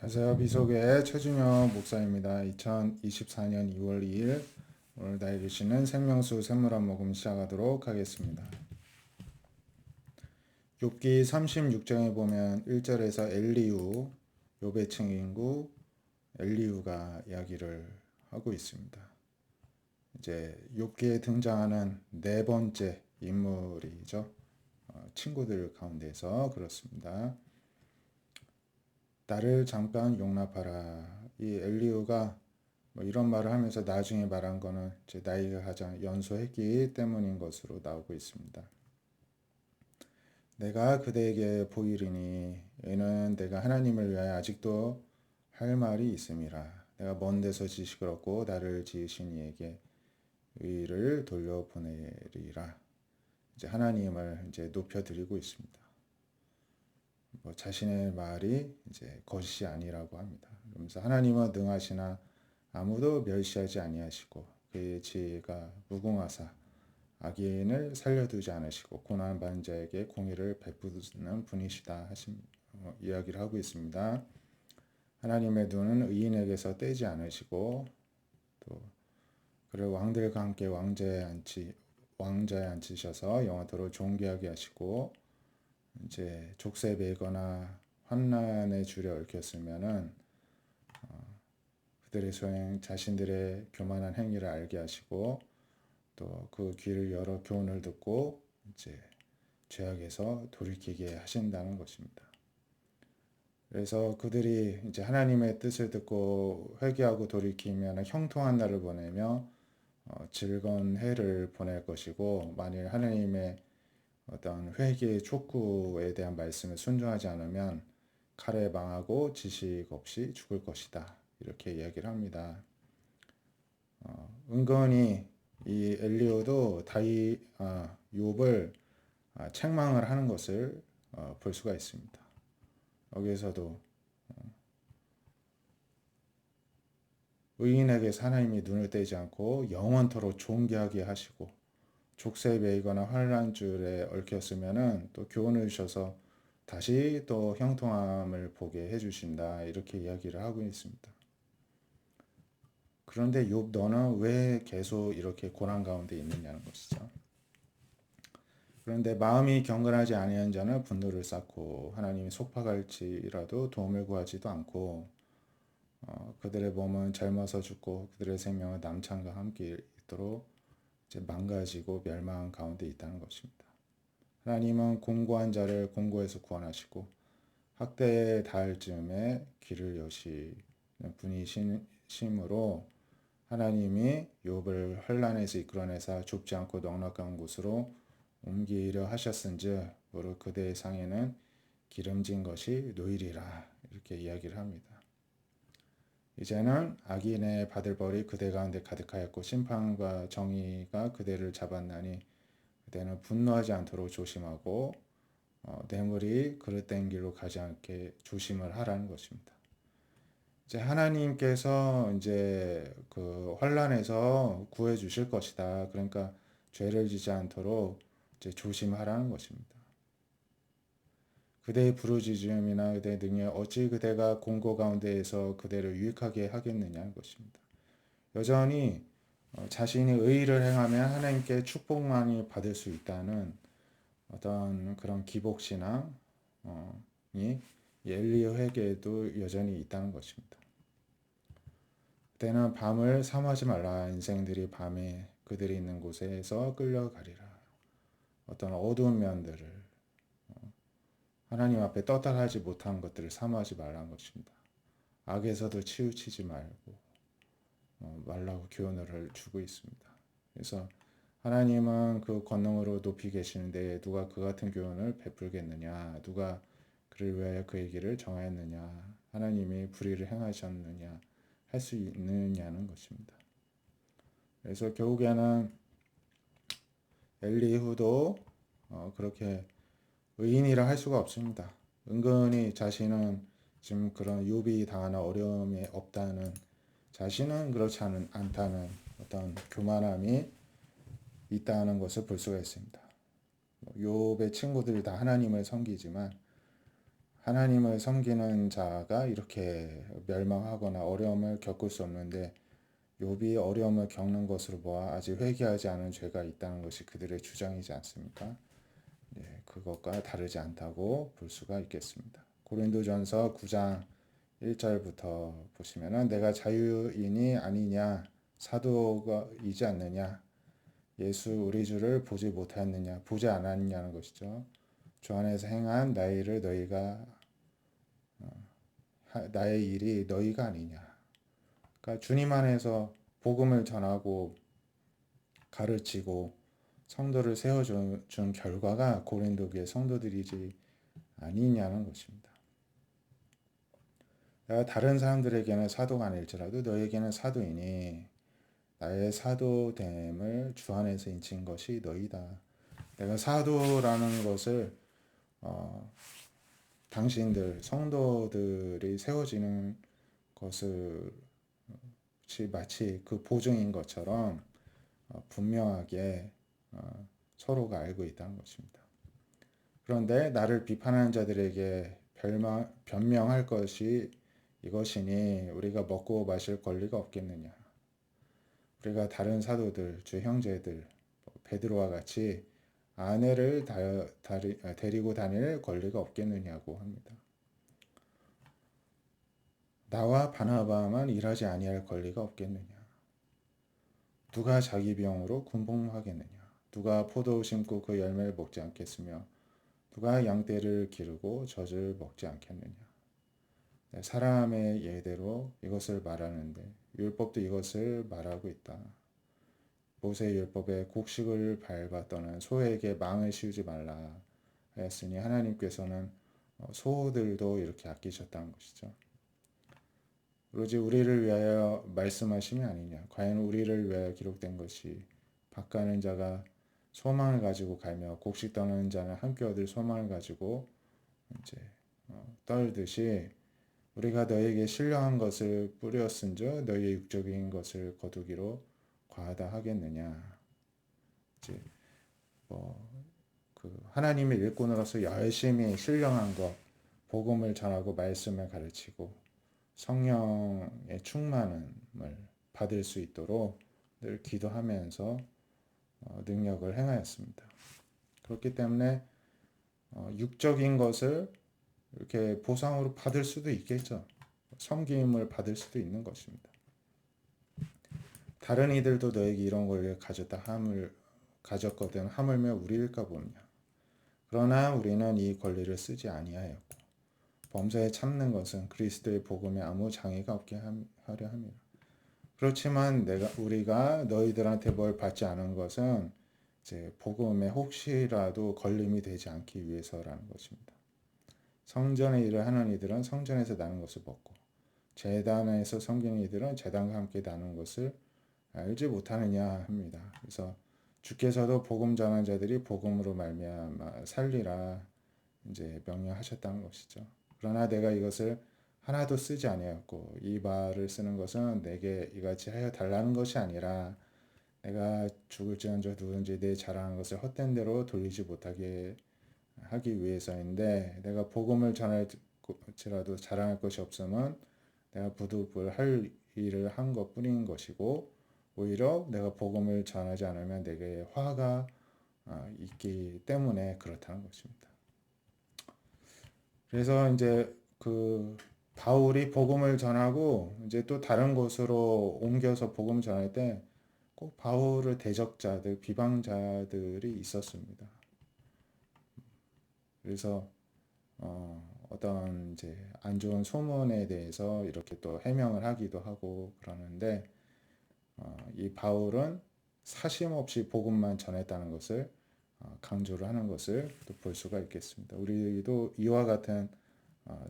안녕하세요. 비속의 최준영 목사입니다. 2024년 2월 2일 오늘 나의 계시는 생명수 샘물 모금 시작하도록 하겠습니다. 욥기 36장에 보면 1절에서 엘리후, 욥의 친구 엘리후가 이야기를 하고 있습니다. 이제 욥기에 등장하는 네 번째 인물이죠. 친구들 가운데서 그렇습니다. 나를 잠깐 용납하라. 이 엘리후가 뭐 이런 말을 하면서 나중에 말한 거는 제 나이가 가장 연소했기 때문인 것으로 나오고 있습니다. 내가 그대에게 보이리니 이는 내가 하나님을 위하여 아직도 할 말이 있음이라. 내가 먼 데서 지식을 얻고 나를 지으신 이에게 의를 돌려보내리라. 이제 하나님을 이제 높여드리고 있습니다. 뭐 자신의 말이 이제 거짓이 아니라고 합니다. 그러면서 하나님은 능하시나 아무도 멸시하지 아니하시고 그의 지혜가 무궁하사 악인을 살려두지 않으시고 고난받은 자에게 공의를 베푸는 분이시다 하신 이야기를 하고 있습니다. 하나님의 눈은 의인에게서 떼지 않으시고 또 그를 왕들과 함께 왕자에 앉히셔서 영원토록 존귀하게 하시고 이제 족쇄에 매거나 환난의 줄에 얽혔으면은 그들의 소행 자신들의 교만한 행위를 알게 하시고 또 그 귀를 열어 교훈을 듣고 이제 죄악에서 돌이키게 하신다는 것입니다. 그래서 그들이 이제 하나님의 뜻을 듣고 회개하고 돌이키면 형통한 날을 보내며 즐거운 해를 보낼 것이고 만일 하나님의 어떤 회개의 촉구에 대한 말씀을 순종하지 않으면 칼에 망하고 지식 없이 죽을 것이다. 이렇게 이야기를 합니다. 은근히 이 엘리오도 욥을 책망을 하는 것을 볼 수가 있습니다. 여기에서도 의인에게서 하나님이 눈을 떼지 않고 영원토록 존귀하게 하시고 족쇄에 매이거나 환난줄에 얽혔으면은 또 교훈을 주셔서 다시 또 형통함을 보게 해주신다 이렇게 이야기를 하고 있습니다. 그런데 욥 너는 왜 계속 이렇게 고난 가운데 있느냐는 것이죠. 그런데 마음이 경건하지 아니한 자는 분노를 쌓고 하나님이 속박할지라도 도움을 구하지도 않고 그들의 몸은 젊어서 죽고 그들의 생명은 남창과 함께 있도록 이제 망가지고 멸망 가운데 있다는 것입니다. 하나님은 공고한 자를 공고에서 구원하시고 학대에 닿을 즈음에 귀를 여시는 분이심으로 하나님이 욥을 환난에서 이끌어내사 좁지 않고 넉넉한 곳으로 옮기려 하셨은즉 무릇 그대의 상에는 기름진 것이 놓이리라 이렇게 이야기를 합니다. 이제는 악인의 받을 벌이 그대 가운데 가득하였고 심판과 정의가 그대를 잡았나니 그대는 분노하지 않도록 조심하고 뇌물이 그릇된 길로 가지 않게 조심을 하라는 것입니다. 이제 하나님께서 이제 그 환난에서 구해 주실 것이다. 그러니까 죄를 지지 않도록 이제 조심하라는 것입니다. 그대의 부르짖음이나 그대의 능력 어찌 그대가 공고 가운데에서 그대를 유익하게 하겠느냐는 것입니다. 여전히 자신이 의의를 행하면 하나님께 축복만이 받을 수 있다는 어떤 그런 기복신앙이 엘리야에게도 여전히 있다는 것입니다. 그때는 밤을 삼하지 말라. 인생들이 밤에 그들이 있는 곳에서 끌려가리라. 어떤 어두운 면들을 하나님 앞에 떠달하지 못한 것들을 사모하지 말라는 것입니다. 악에서도 치우치지 말라고 교훈을 주고 있습니다. 그래서 하나님은 그 권능으로 높이 계시는데 누가 그 같은 교훈을 베풀겠느냐? 누가 그를 위하여 그의 길을 정하였느냐? 하나님이 불의를 행하셨느냐? 할 수 있느냐는 것입니다. 그래서 결국에는 엘리후도 그렇게 의인이라 할 수가 없습니다. 은근히 자신은 지금 그런 욥이 당하는 어려움이 없다는 자신은 그렇지 않다는 어떤 교만함이 있다는 것을 볼 수가 있습니다. 욥의 친구들이 다 하나님을 섬기지만 하나님을 섬기는 자가 이렇게 멸망하거나 어려움을 겪을 수 없는데 욥이 어려움을 겪는 것으로 보아 아직 회개하지 않은 죄가 있다는 것이 그들의 주장이지 않습니까? 예, 그것과 다르지 않다고 볼 수가 있겠습니다. 고린도전서 9장 1절부터 보시면은 내가 자유인이 아니냐 사도이지 않느냐 예수 우리 주를 보지 못하였느냐 보지 않았느냐는 것이죠. 주 안에서 행한 나의 일을 너희가 나의 일이 너희가 아니냐. 그러니까 주님 안에서 복음을 전하고 가르치고 성도를 세워준 결과가 고린도 교회 성도들이지 아니냐는 것입니다. 내가 다른 사람들에게는 사도가 아닐지라도 너에게는 사도이니 나의 사도됨을 주 안에서 인친 것이 너희다. 내가 사도라는 것을 당신들 성도들이 세워지는 것을 마치 그 보증인 것처럼 분명하게 서로가 알고 있다는 것입니다. 그런데 나를 비판하는 자들에게 변명할 것이 이것이니 우리가 먹고 마실 권리가 없겠느냐. 우리가 다른 사도들, 주 형제들, 베드로와 같이 아내를 데리고 다닐 권리가 없겠느냐고 합니다. 나와 바나바만 일하지 아니할 권리가 없겠느냐. 누가 자기 병으로 군복무하겠느냐. 누가 포도 심고 그 열매를 먹지 않겠으며 누가 양떼를 기르고 젖을 먹지 않겠느냐. 사람의 예대로 이것을 말하는데 율법도 이것을 말하고 있다. 모세 율법에 곡식을 밟아 떠는 소에게 망을 씌우지 말라 하였으니 하나님께서는 소들도 이렇게 아끼셨다는 것이죠. 오로지 우리를 위하여 말씀하심이 아니냐. 과연 우리를 위하여 기록된 것이 밭가는 자가 소망을 가지고 갈며 곡식 떠는 자는 함께 얻을 소망을 가지고 이제 떨듯이 우리가 너에게 신령한 것을 뿌렸은즉 너희의 육적인 것을 거두기로 과하다 하겠느냐. 이제 그 하나님의 일꾼으로서 열심히 신령한 것, 복음을 전하고 말씀을 가르치고 성령의 충만함을 받을 수 있도록 늘 기도하면서 능력을 행하였습니다. 그렇기 때문에 육적인 것을 이렇게 보상으로 받을 수도 있겠죠. 섬김을 받을 수도 있는 것입니다. 다른 이들도 너에게 이런 권리를 가졌거든 하물며 우리일까 보냐. 그러나 우리는 이 권리를 쓰지 아니하였고 범사에 참는 것은 그리스도의 복음에 아무 장애가 없게 하려 함이라. 그렇지만 우리가 너희들한테 뭘 받지 않은 것은 이제 복음에 혹시라도 걸림이 되지 않기 위해서라는 것입니다. 성전의 일을 하는 이들은 성전에서 나는 것을 먹고 제단에서 섬기는 이들은 제단과 함께 나는 것을 알지 못하느냐 합니다. 그래서 주께서도 복음 전한 자들이 복음으로 말미암아 살리라 이제 명령하셨다는 것이죠. 그러나 내가 이것을 하나도 쓰지 아니하였고 이 말을 쓰는 것은 내게 이같이 하여 달라는 것이 아니라 내가 죽을지언정 누구든지 내 자랑한 것을 헛된 대로 돌리지 못하게 하기 위해서인데 내가 복음을 전할지라도 자랑할 것이 없으면 내가 부득불 할 일을 한 것뿐인 것이고 오히려 내가 복음을 전하지 않으면 내게 화가 있기 때문에 그렇다는 것입니다. 그래서 이제 그 바울이 복음을 전하고 이제 또 다른 곳으로 옮겨서 복음 전할 때 꼭 바울을 대적자들, 비방자들이 있었습니다. 그래서 어떤 이제 안 좋은 소문에 대해서 이렇게 또 해명을 하기도 하고 그러는데 이 바울은 사심 없이 복음만 전했다는 것을 강조를 하는 것을 또 볼 수가 있겠습니다. 우리도 이와 같은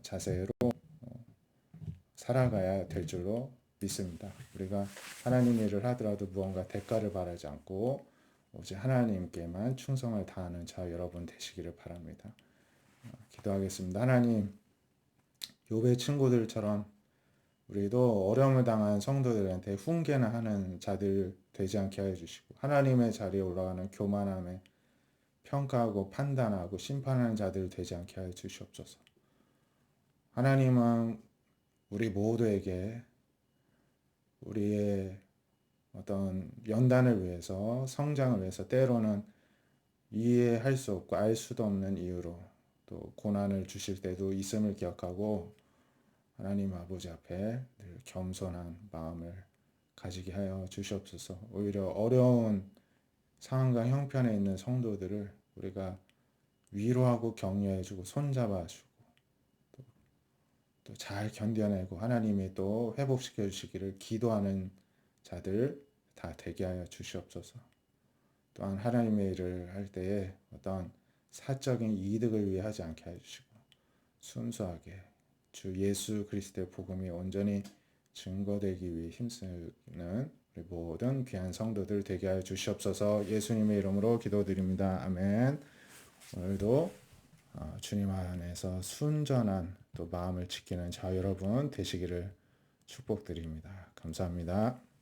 자세로 살아가야 될 줄로 믿습니다. 우리가 하나님 일을 하더라도 무언가 대가를 바라지 않고 오직 하나님께만 충성을 다하는 자 여러분 되시기를 바랍니다. 기도하겠습니다. 하나님, 욥의 친구들처럼 우리도 어려움을 당한 성도들한테 훈계나 하는 자들 되지 않게 하여 주시고 하나님의 자리에 올라가는 교만함에 평가하고 판단하고 심판하는 자들 되지 않게 하여 주시옵소서. 하나님은 우리 모두에게 우리의 어떤 연단을 위해서, 성장을 위해서, 때로는 이해할 수 없고 알 수도 없는 이유로 또 고난을 주실 때도 있음을 기억하고, 하나님 아버지 앞에 늘 겸손한 마음을 가지게 하여 주시옵소서. 오히려 어려운 상황과 형편에 있는 성도들을 우리가 위로하고 격려해주고 손잡아주고 또 잘 견뎌내고 하나님이 또 회복시켜 주시기를 기도하는 자들 다 되게 하여 주시옵소서. 또한 하나님의 일을 할 때에 어떤 사적인 이득을 위해 하지 않게 해주시고 순수하게 주 예수 그리스도의 복음이 온전히 증거되기 위해 힘쓰는 우리 모든 귀한 성도들 되게 하여 주시옵소서. 예수님의 이름으로 기도드립니다. 아멘. 오늘도 주님 안에서 순전한 또 마음을 지키는 저 여러분 되시기를 축복드립니다. 감사합니다.